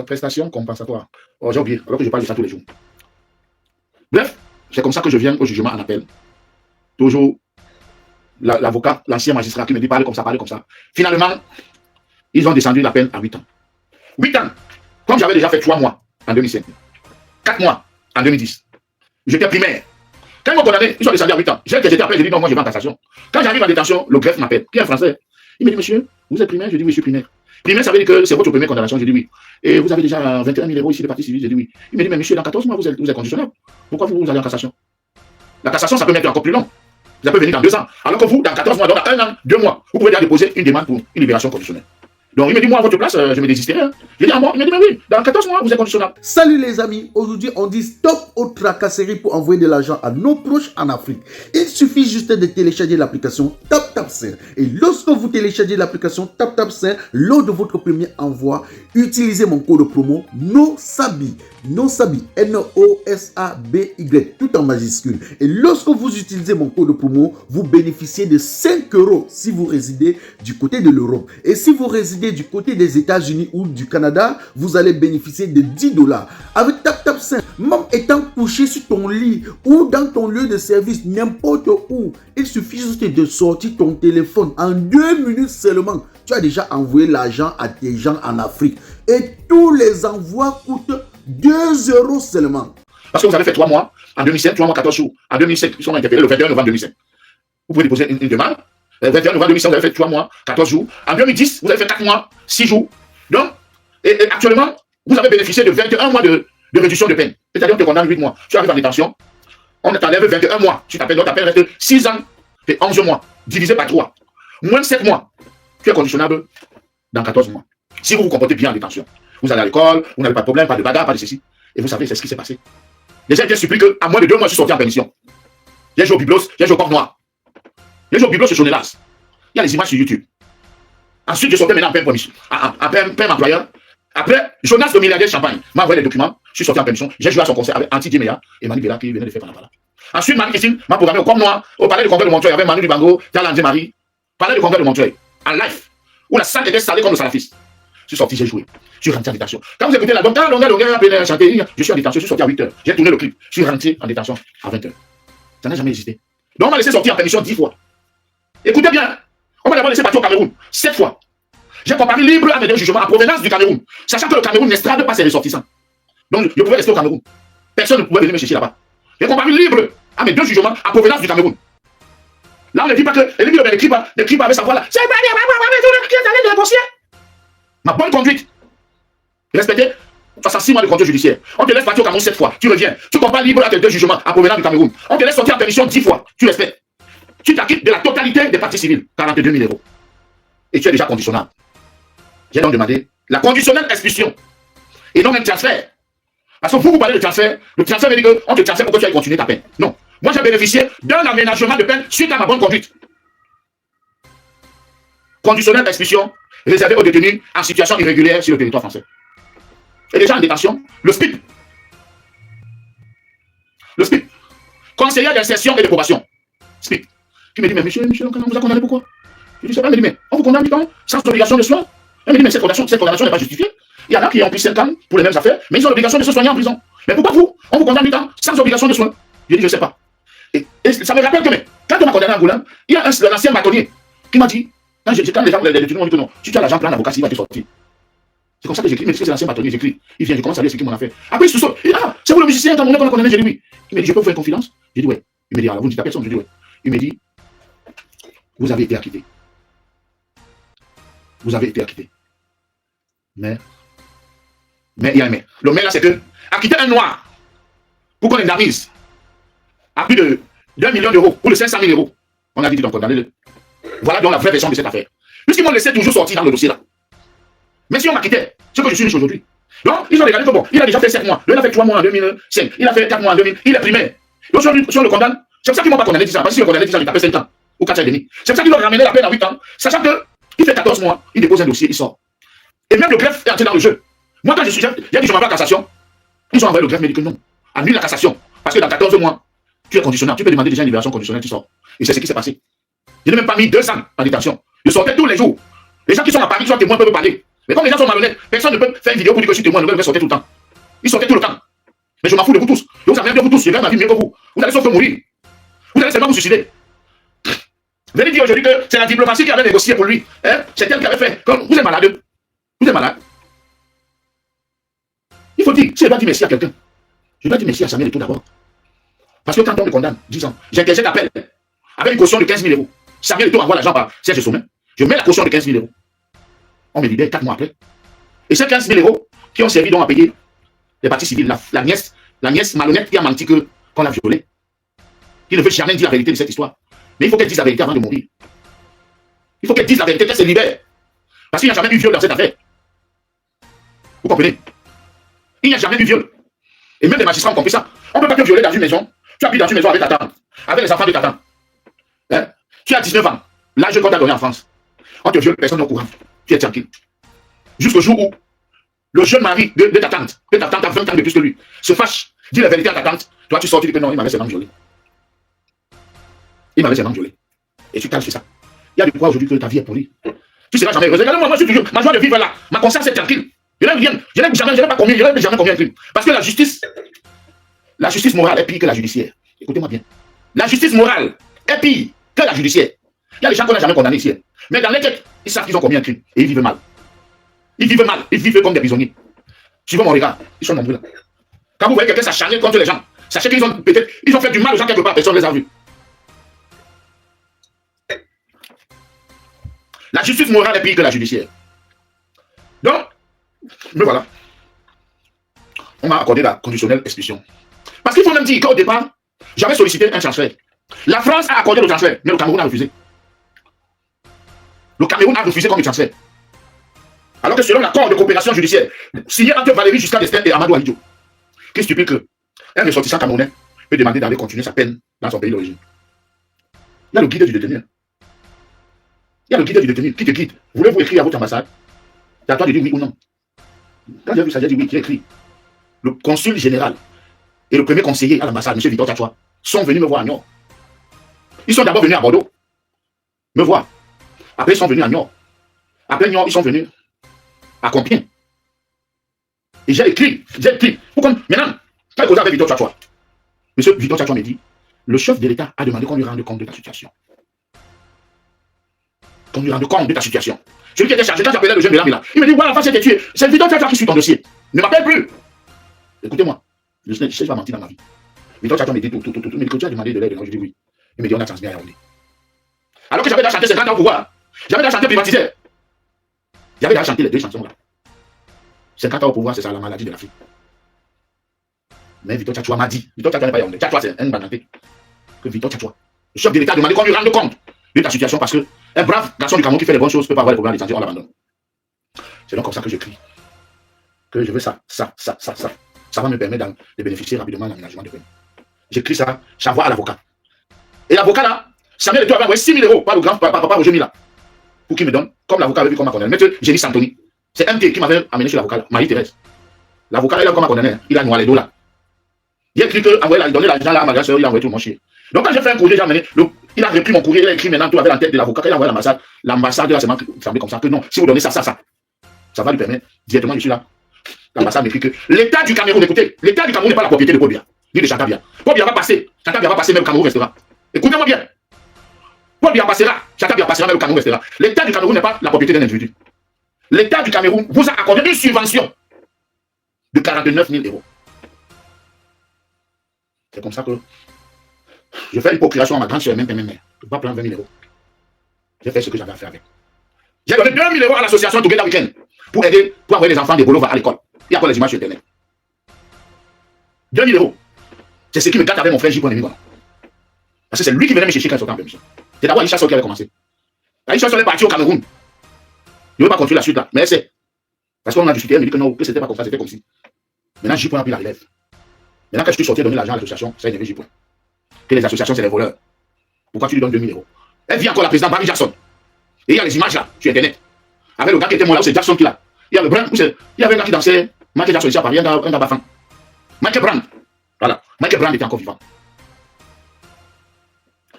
Prestation compensatoire. Oh, j'ai oublié, alors que je parle de ça tous les jours. Bref, c'est comme ça que je viens au jugement en appel. Toujours l'avocat, l'ancien magistrat qui me dit parle comme ça. Finalement, ils ont descendu la peine à 8 ans. 8 ans, comme j'avais déjà fait 3 mois en 2005, 4 mois en 2010. J'étais primaire. Quand ils m'ont condamné, ils sont descendus à 8 ans. J'étais appelé, j'ai dit non, moi je vais en cassation. Quand j'arrive en détention, le greffe m'appelle, qui est un français. Il me dit, monsieur, vous êtes primaire? Je dis oui, je suis primaire. Primaire, ça veut dire que c'est votre première condamnation? Je dis oui. Et vous avez déjà 21 000 € ici de partie civile? Je dis oui. Il me dit, mais monsieur, dans 14 mois, vous êtes conditionnable. Pourquoi vous allez en cassation? La cassation, ça peut mettre encore plus long. Ça peut venir dans 2 ans. Alors que vous, dans 14 mois, dans 1 an, 2 mois, vous pouvez déjà déposer une demande pour une libération conditionnelle. Donc il me dit, moi à votre place, je me désisterai. Hein. Je dis à moi, il me dit, mais oui, dans 14 mois, vous êtes conditionnable. Salut les amis, aujourd'hui on dit stop aux tracasseries pour envoyer de l'argent à nos proches en Afrique. Il suffit juste de télécharger l'application TapTapSend. Et lorsque vous téléchargez l'application TapTapSend, lors de votre premier envoi, utilisez mon code promo NOSABI. NOSABI, N-O-S-A-B-Y, tout en majuscule. Et lorsque vous utilisez mon code promo, vous bénéficiez de 5 € si vous résidez du côté de l'Europe. Et si vous résidez du côté des États-Unis ou du Canada, vous allez bénéficier de 10 $. Avec TapTapSend, même étant couché sur ton lit ou dans ton lieu de service, n'importe où, il suffit juste de sortir ton téléphone en 2 minutes seulement. Tu as déjà envoyé l'argent à tes gens en Afrique. Et tous les envois coûtent 2 € seulement. Parce que vous avez fait 3 mois en 2005, 3 mois 14 jours. En 2005, ils sont interpellés le 21 novembre 2005. Vous pouvez déposer une demande. Le 21 novembre 2005, vous avez fait 3 mois, 14 jours. En 2010, vous avez fait 4 mois, 6 jours. Donc, et actuellement, vous avez bénéficié de 21 mois de réduction de peine. C'est-à-dire qu'on te condamne 8 mois. Tu arrives en détention, on t'enlève 21 mois. Tu t'appelles, donc ta peine reste 6 ans et 11 mois, divisé par 3. Moins 7 mois. Tu es conditionnable dans 14 mois. Si vous vous comportez bien en détention, vous allez à l'école, vous n'avez pas de problème, pas de bagarre, pas de ceci. Et vous savez, c'est ce qui s'est passé. Les gens bien supplient qu'à moins de 2 mois, je suis sorti en permission. J'ai joué au Biblos, j'ai joué au Corps Noir. J'ai joué au Biblos sur Jonelas. Il y a les images sur YouTube. Ensuite, je sortais maintenant en peine permission. En peine employeur. Après, Jonas, le milliardaire de Champagne, m'a envoyé les documents. Je suis sorti en permission. J'ai joué à son concert avec Anti Diméa et Manu Bella qui venait de faire Panapala. Ensuite, Marie-Christine m'a programmé au Corps Noir, au palais du congrès de Montreuil avec Manu Dibango, Talandé Marie. Palais du congrès de Montreuil, en live, où la salle était salée comme le salafiste. Je suis sorti, j'ai joué. Je suis rentré en détention. Quand vous écoutez la longueur, chanter, je suis en détention, je suis sorti à 8h. J'ai tourné le clip. Je suis rentré en détention à 20h. Ça n'a jamais existé. Donc on m'a laissé sortir en permission 10 fois. Écoutez bien, on m'a d'abord laissé partir au Cameroun 7 fois. J'ai comparé libre à mes 2 jugements en provenance du Cameroun, sachant que le Cameroun n'estrade pas ses ressortissants. Donc je pouvais rester au Cameroun. Personne ne pouvait venir me chercher là-bas. J'ai comparé libre à mes 2 jugements en provenance du Cameroun. Là, on ne dit pas que les clips avec sa voix là. C'est pas qui est allé négocier. Ma bonne conduite. Respectez 66 mois de contrôle judiciaire. On te laisse partir au Cameroun 7 fois. Tu reviens. Tu compares libre à tes 2 jugements en provenance du Cameroun. On te laisse sortir en permission 10 fois. Tu respectes. Tu t'acquittes de la totalité des parties civiles. 42 000 €. Et tu es déjà conditionnable. J'ai donc demandé la conditionnelle expulsion. Et non un transfert. Parce que vous parlez de transfert. Le transfert veut dire qu'on te transfère pour que tu ailles continuer ta peine. Non. Moi, j'ai bénéficié d'un aménagement de peine suite à ma bonne conduite. Conditionnelle d'expulsion réservée aux détenus en situation irrégulière sur le territoire français. Et déjà en détention, le SPIP. Le SPIP. Conseiller d'insertion et de probation. SPIP. Qui me dit, mais monsieur, on vous a condamné pourquoi? Je dis, c'est pas, il me dit, mais on vous condamne 8 ans sans obligation de soins. Il me dit, mais cette condamnation n'est pas justifiée. Il y en a qui ont pris 5 ans pour les mêmes affaires, mais ils ont l'obligation de se soigner en prison. Mais pourquoi vous? On vous condamne 8 ans sans obligation de soins. Je dis, je ne sais pas. Et ça me rappelle que, mais, quand on m'a condamné à Angoulême, il y a un ancien bâtonnier qui m'a dit, quand les détenus m'ont dit que non, si tu as l'argent, prends un avocat, il va te sortir. C'est comme ça que j'écris, mais c'est l'ancien bâtonnier, j'écris. Il vient, je commence à lui expliquer mon affaire. Après, il se saute. Ah, c'est vous le musicien, quand on a condamné, j'ai dit oui. Il me dit, je peux vous faire une confidence? J'ai dit ouais. Il me dit, alors vous ne dites à personne? Je dis ouais. Il me dit, vous avez été acquitté. Vous avez été acquitté. Mais il y a un mais. Le mais là, c'est que acquitter un noir pour qu'on indemnise à plus de 1 million d'euros ou de 500 000 euros, on a dit donc condamné-le. Voilà donc la vraie version de cette affaire. Puisqu'ils m'ont laissé toujours sortir dans le dossier là. Mais si on m'acquittait, ce que je suis riche aujourd'hui. Donc, ils ont regardé que bon, il a déjà fait 7 mois. Il a fait 3 mois en 2005. Il a fait 4 mois en 2000. Il est primaire. Donc, si on le condamne, c'est pour ça qu'ils ne m'ont pas condamné 10 ans. Parce que si le condamné 10 ans, il tapait 5 ans ou 4 ans et demi. C'est pour ça qu'ils ont ramené la peine à 8 ans. Sachant qu'il fait 14 mois, il dépose un dossier, il sort. Et même le greffe est entré dans le jeu. Moi, quand je suis chef, il a dit je m'envoie la cassation. Ils ont envoyé le greffe, mais il dit que non. Annule la cassation. Parce que dans 14 mois, tu es conditionnel. Tu peux demander déjà une libération conditionnelle, tu sors. Et c'est ce qui s'est passé. Je n'ai même pas mis 2 ans en détention. Je sortais tous les jours. Les gens qui sont à Paris, qui sont témoins, peuvent parler. Mais comme les gens sont malhonnêtes, personne ne peut faire une vidéo pour dire que je suis témoin, je vais sortir tout le temps. Ils sortaient tout le temps. Mais je m'en fous de vous tous. Je vous amène de vous tous. Je gagne ma vie mieux que vous. Vous allez sauf que mourir. Vous allez seulement vous suicider. Vous allez dire aujourd'hui que c'est la diplomatie qui avait négocié pour lui. Hein? C'est elle qui avait fait. Comme vous êtes malade. Vous êtes malade. Il faut dire, si je dois dire merci à quelqu'un, je dois dire merci à Samuel Eto'o d'abord. Parce que quand on me condamne, 10 ans, j'interjecte l'appel avec une caution de 15 000 euros. Samuel Eto'o envoie l'argent par Serge Sommet. Je mets la caution de 15 000 euros. On me libère 4 mois après. Et ces 15 000 euros qui ont servi donc à payer les parties civiles, la nièce malhonnête qui a menti qu'on l'a violée, qui ne veut jamais dire la vérité de cette histoire. Mais il faut qu'elle dise la vérité avant de mourir. Il faut qu'elle dise la vérité, qu'elle se libère. Parce qu'il n'y a jamais eu viol dans cette affaire. Vous comprenez? Il n'y a jamais eu viol. Et même les magistrats ont compris ça. On ne peut pas te violer dans une maison. Tu habites dans une maison avec ta tante, avec les enfants de ta tante. Hein? Tu as 19 ans. L'âge qu'on t'a donné en France. On te viole, personne n'est au courant. Tu es tranquille. Jusqu'au jour où le jeune mari de ta tante a 20 ans de plus que lui, se fâche, dit la vérité à ta tante. Toi, tu sors, tu dis que non, il m'avait seulement violé. Il m'avait seulement violé. Et tu caches ça. Il y a de quoi aujourd'hui que ta vie est pourrie. Tu seras jamais heureux. Regardez-moi, moi, je suis toujours. Ma joie de vivre là. Ma conscience est tranquille. Je n'ai pas commis un crime. Parce que la justice morale est pire que la judiciaire. Écoutez-moi bien. La justice morale est pire que la judiciaire. Il y a des gens qu'on n'a jamais condamnés ici. Mais dans les têtes, ils savent qu'ils ont commis un crime. Et ils vivent mal. Ils vivent mal. Ils vivent comme des prisonniers. Suivez mon regard. Ils sont nombreux là. Quand vous voyez quelqu'un s'acharner contre les gens, sachez qu'ils ont peut-être, ils ont fait du mal aux gens quelque part. Personne ne les a vus. La justice morale est pire que la judiciaire. Donc, me voilà. On m'a accordé la conditionnelle expulsion. Parce qu'il faut même dire qu'au départ, j'avais sollicité un transfert. La France a accordé le transfert, mais le Cameroun a refusé. Le Cameroun a refusé comme le transfert. Alors que selon l'accord de coopération judiciaire signé entre Valéry Giscard d'Estaing et Amadou Ahidjo, qui stipule qu'un ressortissant camerounais peut demander d'aller continuer sa peine dans son pays d'origine. Il y a le guide du détenu. Il y a le guide du détenu qui te guide. Voulez-vous écrire à votre ambassade? C'est à toi de dire oui ou non. Quand j'ai vu ça, j'ai dit oui, qui écrit. Le consul général et le premier conseiller à l'ambassade, M. Victor Tchatchoua, sont venus me voir à Niort. Ils sont d'abord venus à Bordeaux, me voir. Après, ils sont venus à Niort. Après Niort, ils sont venus à Compiègne. Et j'ai écrit. Maintenant, quand il causait avec Victor Tchatchoua, M. Victor Tchatchoua me dit, le chef de l'État a demandé qu'on lui rende compte de ta situation. Qu'on lui rende compte de ta situation. Celui qui était chargé, quand j'appelais le jeune Bélam, il me dit, voilà, l'enfant s'était tué. C'est Victor Tchatchoua qui suit ton dossier. Ne m'appelle plus. Écoutez-moi, je ne sais pas mentir dans ma vie. Victor Tchatchoua me dit tout. Il me dit que tu as demandé de l'aide. Je dis oui. Il me dit, on a transmis à Yaoundé. Alors que j'avais déjà chanté 50 ans au pouvoir. J'avais déjà chanté privatisé. J'avais déjà chanté les 2 chansons là. 50 ans au pouvoir, c'est ça la maladie de l'Afrique. Mais Victor Tchatchoua m'a dit, Victor Tchatchoua n'est pas Yaoundé. Tchatchoua, c'est un bananté. Que Victor Tchatchoua, le chef de l'État, a demandé qu'on lui rende compte de ta situation parce que un brave garçon du Cameroun qui fait les bonnes choses ne peut pas avoir les problèmes de santé, on l'abandonne. C'est donc comme ça que j'écris. Que je veux ça. Ça va me permettre de bénéficier rapidement de l'aménagement de peine. J'écris ça, j'envoie à l'avocat. Et l'avocat là, Samuel Eto'o avait envoyé 6 000 euros par le grand papa Roger Mila. Pour qu'il me donne, comme l'avocat avait vu qu'on m'a condamné. Maître Génie Santoni. C'est MT qui m'avait amené chez l'avocat, Marie-Thérèse. L'avocat là, il a comme condamné, il a noyé les dos là. Il a écrit qu'il a donné l'argent là à ma grande soeur, il a envoyé tout mon chier. Donc quand j'ai fait un courrier, j'ai amené, il a repris mon courrier, il a écrit maintenant tout avec la tête de l'avocat, il a envoyé à l'ambassade. L'ambassade là, c'est semblé comme ça que non, si vous donnez ça va lui permettre, directement je suis là. L'ambassade m'écrit que l'État du Cameroun, écoutez, l'État du Cameroun n'est pas la propriété de Paul Biya, ni de Chantal Biya. Paul Biya va passer, Chantal Biya va passer, même le Cameroun restera. Écoutez-moi bien. Paul Biya passera, Chantal Biya passera, même le Cameroun restera. L'État du Cameroun n'est pas la propriété d'un individu. l'État du Cameroun vous a accordé une subvention de 49 000 euros. C'est comme ça que je fais une procuration à ma grande soeur, même mère. Je ne peux pas prendre 20 000 euros. J'ai fait ce que j'avais à faire avec. J'ai donné 2 000 euros à l'association Together Weekend pour aider, pour envoyer les enfants des Bolova à l'école. Il y a encore les images sur Internet. 2 000 euros. C'est ce qui me gâte avec mon frère J. Voilà. Parce que c'est lui qui venait me chercher quand il sortait en permission. C'est d'abord Aïcha Sol qui avait commencé. Aïcha Sol est parti au Cameroun. Je ne veux pas continuer la suite là, mais c'est. Parce qu'on a discuté, elle me dit que non, que c'était pas comme ça, c'était comme si. Maintenant, J. a pris la relève. Maintenant, quand je suis sorti donner l'argent à l'association, ça a énervé J. Que les associations, c'est les voleurs. Pourquoi tu lui donnes 2 000 euros? Elle vient encore la présidente Barry Jackson. Et il y a les images là, sur Internet. Avec le gars qui était mort là, c'est Jackson qui l'a. Il y a le Brand, il y avait un gars qui dansait, Michael Jackson ici à Paris, un gars Bafan. Michael Brand. Voilà, Michael Brand était encore vivant.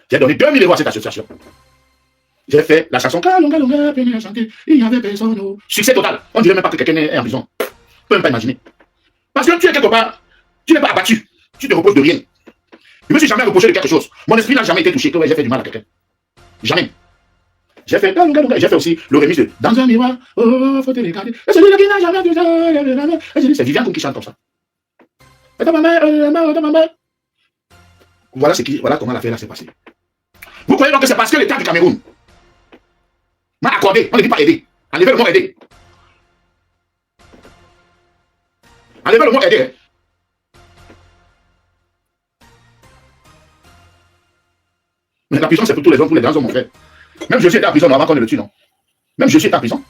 J'ai donné 2 000 euros à cette association. J'ai fait la chanson Kalonga, Longa, chanter, il n'y avait personne. Succès total. On ne dirait même pas que quelqu'un est en prison. On ne peut même pas imaginer. Parce que tu es quelque part, tu n'es pas abattu. Tu te reposes de rien. Je ne me suis jamais reproché de quelque chose. Mon esprit n'a jamais été touché que ouais, j'ai fait du mal à quelqu'un. Jamais. J'ai fait j'ai fait aussi le remix de Dans un miroir, oh, faut te regarder. Et celui-là qui n'a jamais vu ça. C'est Viviane qui chante comme ça. Et ta maman. Voilà comment l'affaire là s'est passée. Vous croyez donc que c'est parce que l'État du Cameroun m'a accordé, on ne dit pas aider. Enlevez le mot aider. Enlevez le mot aider. Mais la prison, c'est pour tous les hommes, tous les grands hommes, mon frère. Même Josué était en prison avant qu'on ne le tue, non? Même Josué était en prison.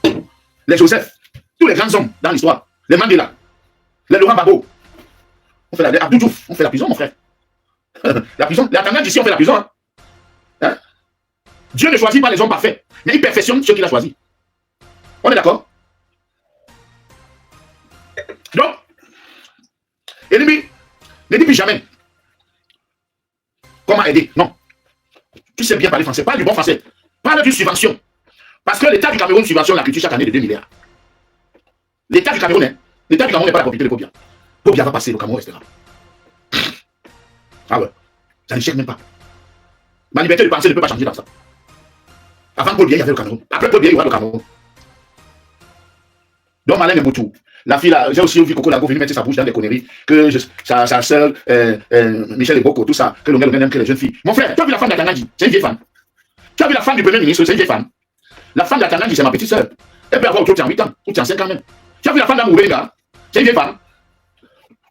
Les Joseph, tous les grands hommes dans l'histoire, les Mandela, les Laurent Gbagbo, on fait la Abdou Diouf, on fait la prison, mon frère. La prison, les attendants d'ici, on fait la prison. Hein? Dieu ne choisit pas les hommes parfaits, mais il perfectionne ceux qu'il a choisis. On est d'accord? Donc, ennemi, ne dis plus jamais comment aider. Non. Tu sais bien parler français, parle du bon français. Parle d'une subvention. Parce que l'État du Cameroun subventionne la culture chaque année de 2 milliards. L'État du Cameroun, l'État du Cameroun n'est pas la propriété de Pobia. Pobia va passer, le Cameroun restera. Ah ouais, ça ne cherche même pas. Ma liberté de penser ne peut pas changer dans ça. Avant Paul Biya, il y avait le Cameroun. Après Paul Biya, il y aura le Cameroun. Donc, Malin Mobutu, la fille là, j'ai aussi vu Coco Lago venir mettre sa bouche dans des conneries, que sa soeur, Michel Eboko, tout ça, que l'on n'aime que les jeunes filles. Mon frère, tu as vu la femme d'Atanagi, c'est une vieille femme. Tu as vu la femme du premier ministre, c'est une vieille femme. La femme d'Atanagi, c'est ma petite soeur. Elle peut avoir autour de 8 ans, ou 5 ans même. Tu as vu la femme d'Amoubenga, c'est une vieille femme.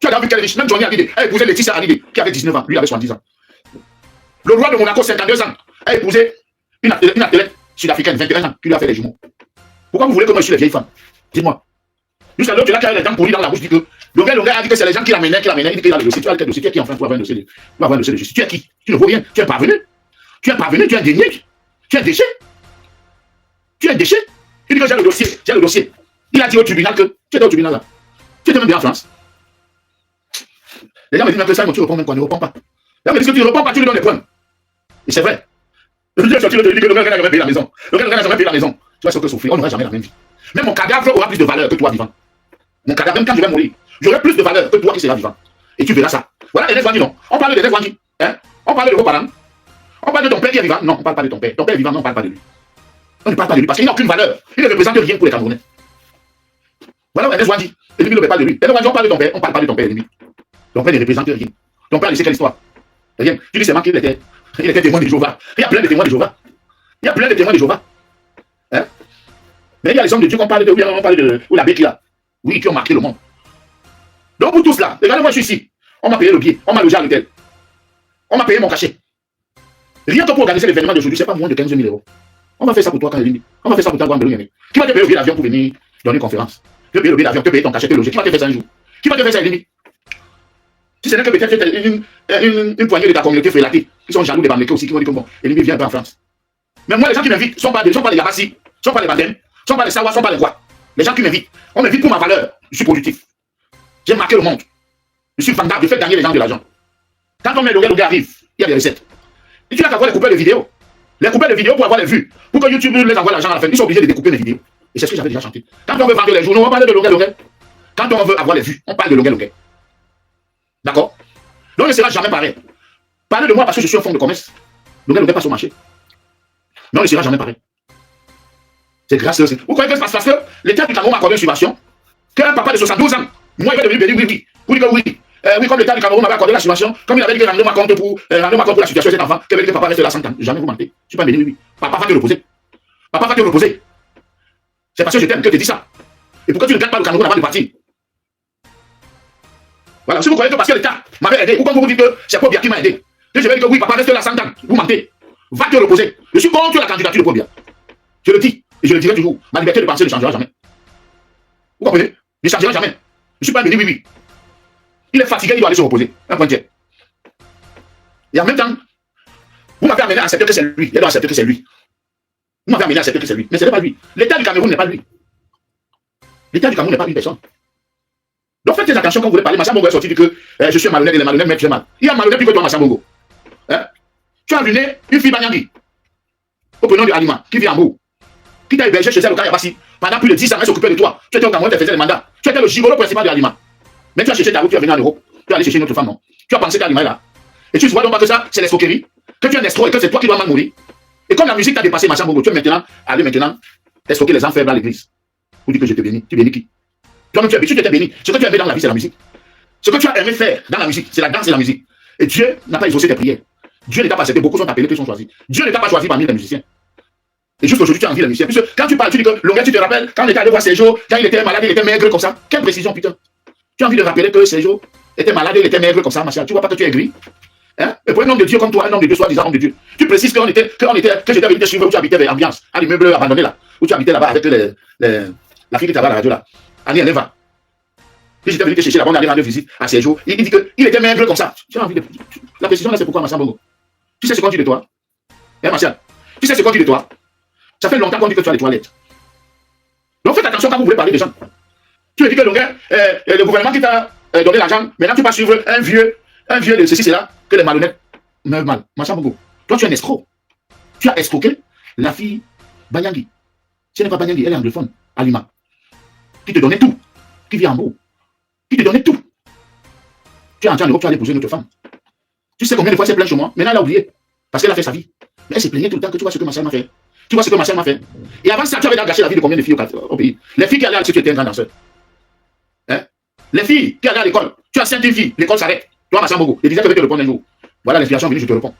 Tu as vu qu'elle est riche, même Johnny Hallyday, elle épousait Laetitia Hallyday, qui avait 19 ans, lui avait 70 ans. Le roi de Monaco, 52 ans, a épousé une athlète sud-africaine, 21 ans, qui lui a fait des jumeaux. Pourquoi vous voulez que moi je suis les vieilles femmes? Dites-moi. Jusqu'à l'autre, là, qui a les dents pourries dans la bouche, dit que Longa a dit que c'est les gens qui l'amenaient, il dit qu'il a le dossier. Tu as quel dossier? Tu es qui enfin pour avoir un dossier de justice? Tu es qui? Tu ne vaux rien. Tu es parvenu. Tu es parvenu, tu es un déni. Tu es un déchet. Tu es un déchet. Il dit que j'ai le dossier. Il a dit au tribunal que tu étais au tribunal là. Tu étais même bien en France. Les gens me disent même que ça, tu ne réponds même quand on ne répond pas. Les gens me disent que tu ne réponds pas, tu lui donnes les points. Et c'est vrai. Le Dieu sorti te dit que le gars n'a jamais payé la maison. Le gars n'a jamais payé la maison. Tu vas sauter souffrir, on n'aura jamais la même vie. Même mon cadavre aura plus de valeur que toi vivant. Mon cadavre, même quand je vais mourir, j'aurai plus de valeur que toi qui seras vivant. Et tu verras ça. Voilà, les Wandi, non. On parle des Wandi. Hein? On parle de vos parents. On parle de ton père qui est vivant. Non, on ne parle pas de ton père. Ton père est vivant, non, on ne parle pas de lui. On ne parle pas de lui parce qu'il n'a aucune valeur. Il ne représente rien pour les Camerounais. Voilà, les Wandi. L'ennemi ne parle pas de lui. Les Wandi, on parle de ton père. On ne parle pas de ton père, l'ennemi. Ton père ne représente rien. Ton père a laissé quelle histoire? Rien. Tu dis seulement qu'il était témoin de Jéhovah. Il y a plein de témoins de Jéhovah. Hein? Mais il y a les hommes de Dieu qu'on parle de, ou l'abbé qui là. Oui, qui ont marqué le monde. Donc pour tous là, regardez-moi, je suis ici. On m'a payé le billet, on m'a logé à l'hôtel. On m'a payé mon cachet. Rien que pour organiser l'événement d'aujourd'hui, c'est pas moins de 15 000 euros. On va faire ça pour toi quand il est. On va faire ça pour toi quand il est. Qui va te payer le billet d'avion pour venir donner une conférence? Tu payer le billet d'avion, tu payer ton cachet, te loger. Qui va te faire ça un jour? Qui va te faire ça, Elimi? Si ce n'est que peut-être une poignée de ta communauté frélatée, qui sont jaloux des Bamlékés aussi, qui vont dire que bon, Elimi vient un peu en France. Mais moi, les gens qui m'invitent ne sont pas les Yabassi, ne sont pas les Badem, ne sont pas les Sawa, ne sont pas les rois. Les gens qui m'invitent, on m'invite pour ma valeur. Je suis productif. J'ai marqué le monde. Je suis vendable, je fais gagner les gens de l'argent. Quand on met le gars arrive, il y a des recettes. Et tu n'as qu'à voir les coupeurs de vidéos. Les coupeurs de vidéos pour avoir les vues. Pour que YouTube les envoie l'argent à la fin. Ils sont obligés de découper mes vidéos. Et c'est ce que j'avais déjà chanté. Quand on veut vendre les journaux, on parle de Longa. Quand on veut avoir les vues, on parle de Longa. D'accord? Donc on ne sera jamais pareil. Parlez de moi parce que je suis un fonds de commerce. Longa passe au marché. Mais on ne sera jamais pareil. C'est grâce à eux. Vous croyez que c'est parce que l'État du Cameroun m'a accordé une subvention qu'un papa de 72 ans, moi, il va devenir béni, oui, oui. Vous dites que oui. Oui, comme l'État du Cameroun m'avait accordé la subvention, comme il avait dit que rendez-moi compte pour la situation de cet enfant, que papa reste là 100 ans. Jamais vous mentez. Je ne suis pas béni, oui, oui. Papa va te reposer. Papa va te reposer. C'est parce que je t'aime que je te dis ça. Et pourquoi tu ne gardes pas le Cameroun avant de partir? Voilà, si vous croyez que parce que l'État m'avait aidé, ou quand vous dites que c'est Paul Biya qui m'a aidé, que je vais dire que oui, papa reste là 100 ans, vous mentez. Va te reposer. Je suis contre la candidature de Paul Biya. Je le dis, et je le dirai toujours. Ma liberté de penser ne changera jamais. Vous comprenez? Ne changera jamais. Je ne suis pas béni, oui, oui. Il est fatigué, il doit aller se reposer. Un point tiers. Et en même temps, vous m'avez amené à accepter que c'est lui. Il doit accepter que c'est lui. Vous m'avez amené à accepter que c'est lui. Mais ce n'est pas lui. L'État du Cameroun n'est pas lui. L'État du Cameroun n'est pas une personne. Donc faites très attention quand vous voulez parler. Massa Bongo est sorti dit que je suis malhonnête et les malhonnêtes mettent mal. Il y a malhonnête plus que toi, Massa Bongo. Hein? Tu as ruiné une fille Banyangui, au prénom de Alima, qui vit en Bou, qui t'a hébergé chez elle au Kayabassi. Pendant plus de 10 ans, elle s'occupait de toi. Tu étais au Cameroun, tu faisais les mandats. Tu étais le gigolo principal de Alima. Mais tu as cherché ta route, tu es venu en Europe. Tu es allé chercher une autre femme, non? Tu as pensé qu'Alima est là. Et tu ne vois donc pas que ça, c'est l'escroquerie. Que tu es un escroc et que c'est toi qui dois mal mourir. Et comme la musique t'a dépassé, Massa Bongo, tu es maintenant allé escroquer les enfers dans l'église. Vous dites que je te bénis. Tu bénis qui? Toi-même, tu t'es béni. Ce que tu as aimé dans la vie, c'est la musique. Ce que tu as aimé faire dans la musique, c'est la danse et la musique. Et Dieu n'a pas exaucé tes prières. Dieu ne t'a pas accepté. Beaucoup sont appelés, qui sont choisis. Dieu ne t'a pas choisi parmi les musiciens. Et jusqu'aujourd'hui, tu as envie les musiciens. Puisque quand tu parles, tu dis que Longuet, tu te rappelles, quand on était allé voir Sergio, quand il était malade, il était maigre comme ça. Quelle précision, putain. Tu as envie de rappeler que Sergio était malade, il était maigre comme ça, Martial. Tu vois pas que tu es gris? Hein? Et pour un homme de Dieu comme toi, un homme de Dieu, soi-disant homme de Dieu, tu précises que j'étais venu te suivre où tu habitais vers Ambiance, à l'immeuble abandonné là, où tu habitais là-bas avec la fille qui travaille à la radio là, Annie Eneva. Puis j'étais venu te chercher là-bas, on allait rendre visite à Sergio. Il dit qu'il était maigre comme ça. Tu as envie de. La précision là, c'est pourquoi, Massa Bongo. Tu sais ce qu'on dit de toi? Hein, Martial? Tu sais ce qu'on dit de toi? Ça fait longtemps qu'on dit que tu as les toilettes. Donc faites attention quand vous voulez parler des gens. Tu me dis que le gouvernement qui t'a donné l'argent, maintenant tu vas suivre un vieux de ceci, c'est là, que les malhonnêtes meurent mal. Massa Bongo. Toi, tu es un escroc. Tu as escroqué la fille Banyangui. Ce n'est pas Banyangui, elle est anglophone, Alima. Qui te donnait tout. Qui vit en haut. Qui te donnait tout. Tu es entré en Europe, tu as épouser une autre femme. Tu sais combien de fois elle s'est plainte chez moi? Maintenant, elle a oublié. Parce qu'elle a fait sa vie. Mais elle s'est plaignée tout le temps que tu vois ce que Marcel m'a fait. Tu vois ce que Marcel m'a fait. Et avant ça, tu avais gâché la vie de combien de filles au pays? Les filles qui allaient à l'école, tu étais un grand danseur. Hein? Les filles qui allaient à l'école, tu as 5 filles, l'école s'arrête. Toi, Massa Bongo, je disais que je vais te répondre un jour. Voilà l'inspiration venue, je te réponds.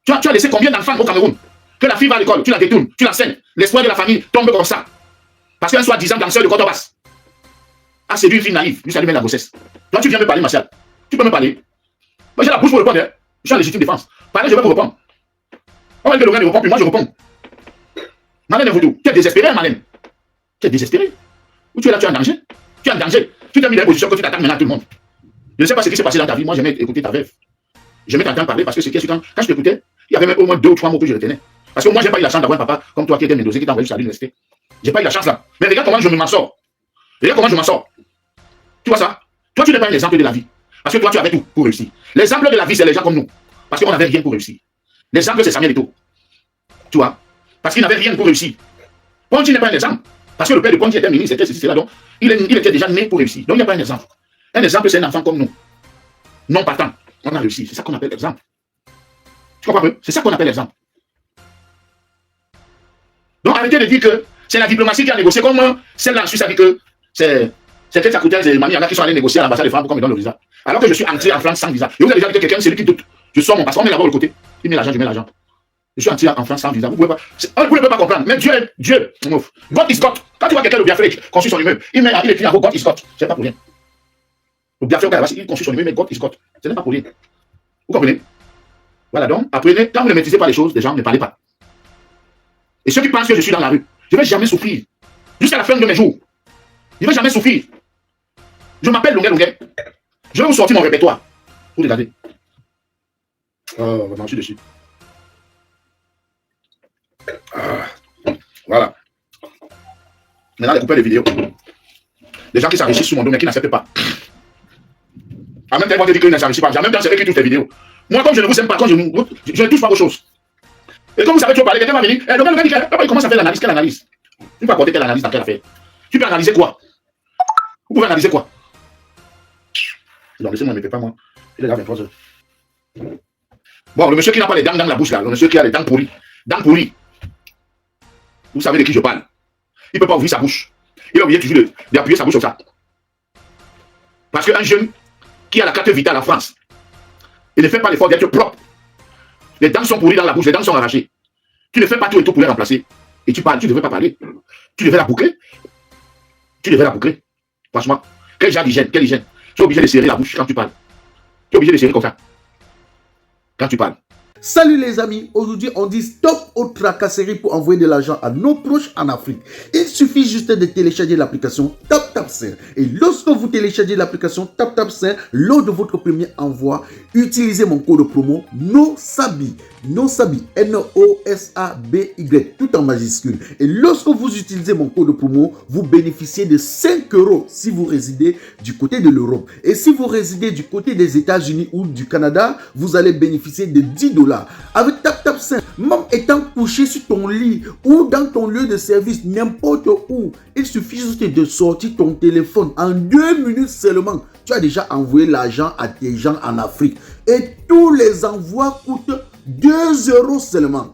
Tu as laissé combien d'enfants au Cameroun? Que la fille va à l'école, tu la détournes, tu la scènes. L'espoir de la famille tombe comme ça. Parce qu'un soi-disant danseur de contrebasse a séduit une fille naïve, lui s'allumer la grossesse. Toi, tu viens me parler, Martial. Tu peux me parler. Moi, j'ai la bouche pour répondre. Hein. Je suis en légitime défense. Parlez, je vais vous répondre. On va dire que le gars ne répond plus, moi je réponds. Malène Voudou, tu es désespéré, Malène. Tu es désespéré. Ou tu es là, tu es en danger. Tu es en danger. Tu t'es mis dans une position que tu t'attaques maintenant à tout le monde. Je ne sais pas ce qui s'est passé dans ta vie. Moi, j'aimais écouter ta veuve. J'aimais t'entendre parler parce que c'est quand je t'écoutais, il y avait même au moins 2 ou 3 mots que je retenais. Parce que moi, j'ai pas eu la chance d'avoir un papa comme toi qui était médosé, qui t'a envoyé jusqu'à l'université. J'ai pas eu la chance là. Mais regarde comment je m'en sors. Regarde comment je m'en sors. Tu vois ça? Toi, tu n'es pas un exemple de la vie. Parce que toi, tu avais tout pour réussir. L'exemple de la vie, c'est les gens comme nous. Parce qu'on n'avait rien pour réussir. L'exemple, c'est Samuel Eto'o. Tu vois? Parce qu'il n'avait rien pour réussir. Ponty n'est pas un exemple. Parce que le père de Ponty était ministre, c'était ceci, là. Donc, il était déjà né pour réussir. Donc, il n'y a pas un exemple. Un exemple, c'est un enfant comme nous. Non partant. On a réussi. C'est ça qu'on appelle exemple. Tu comprends un peu? C'est ça qu'on appelle exemple. Donc, arrêtez de dire que c'est la diplomatie qui a négocié. Comme celle-là en Suisse a dit que c'est peut-être sa coûteuse et Mami, il y en a qui sont allés négocier à l'ambassade de France pour qu'on me donne le visa. Alors que je suis entré en France sans visa. Et vous avez déjà dit que quelqu'un, c'est lui qui doute. Je sors mon passeport, on met là-bas le côté. Il met l'argent, je mets l'argent. Je suis entré en France sans visa. Vous ne pouvez pas comprendre. Mais Dieu, God is God. Quand tu vois quelqu'un, le Biafra construit son immeuble, il écrit en haut God is God. C'est pas pour rien. Le Biafra, il construit son immeuble, mais God is God. Ce n'est pas pour rien. Vous comprenez? Voilà donc, apprenez, quand vous ne maîtrisez pas les choses, les gens ne parlez pas. Et ceux qui pensent que je suis dans la rue, je ne vais jamais souffrir. Jusqu'à la fin de mes jours. Je ne vais jamais souffrir. Je m'appelle Longuet. Je vais vous sortir mon répertoire. Vous regardez. Oh, vraiment, je suis dessus. Voilà. Maintenant, les coupeurs de vidéos. Les gens qui s'enrichissent sous mon dos, mais qui n'acceptent pas. En même temps, ils vont te dire qu'ils ne s'enrichissent pas. En même temps, c'est eux qui touchent les vidéos. Moi, comme je ne vous aime pas, je ne touche pas aux choses. Et comme vous savez trop parler, quelqu'un va venir. Le gars dit, il commence à faire l'analyse. Quelle analyse? Tu peux apporter quelle analyse dans quelle affaire? Tu peux analyser quoi? Vous pouvez analyser quoi? Non, laissez-moi ne me paie pas, moi. Il est là 23 heures. Bon, le monsieur qui n'a pas les dents dans la bouche, là, le monsieur qui a les dents pourries. Dents pourries. Vous savez de qui je parle. Il ne peut pas ouvrir sa bouche. Il est obligé toujours d'appuyer sa bouche comme ça. Parce qu'un jeune qui a la carte vitale en France, il ne fait pas l'effort d'être propre. Les dents sont pourries dans la bouche, les dents sont arrachées. Tu ne fais pas tout et tout pour les remplacer. Et tu parles, tu ne devrais pas parler. Tu devrais la boucler. Tu devrais la boucler. Franchement, quel genre d'hygiène, quelle hygiène. Tu es obligé de serrer la bouche quand tu parles. Tu es obligé de serrer comme ça. Quand tu parles. Salut les amis, aujourd'hui on dit stop aux tracasseries pour envoyer de l'argent à nos proches en Afrique. Il suffit juste de télécharger l'application TapTapSend. Et lorsque vous téléchargez l'application TapTapSend, lors de votre premier envoi, utilisez mon code promo NOSABI. NOSABI, N-O-S-A-B-Y, tout en majuscule. Et lorsque vous utilisez mon code promo, vous bénéficiez de 5 € si vous résidez du côté de l'Europe. Et si vous résidez du côté des États-Unis ou du Canada, vous allez bénéficier de 10 $. Avec TapTapSend, même étant couché sur ton lit ou dans ton lieu de service, n'importe où, il suffit juste de sortir ton téléphone. En 2 minutes seulement, tu as déjà envoyé l'argent à tes gens en Afrique. Et tous les envois coûtent 2 € seulement.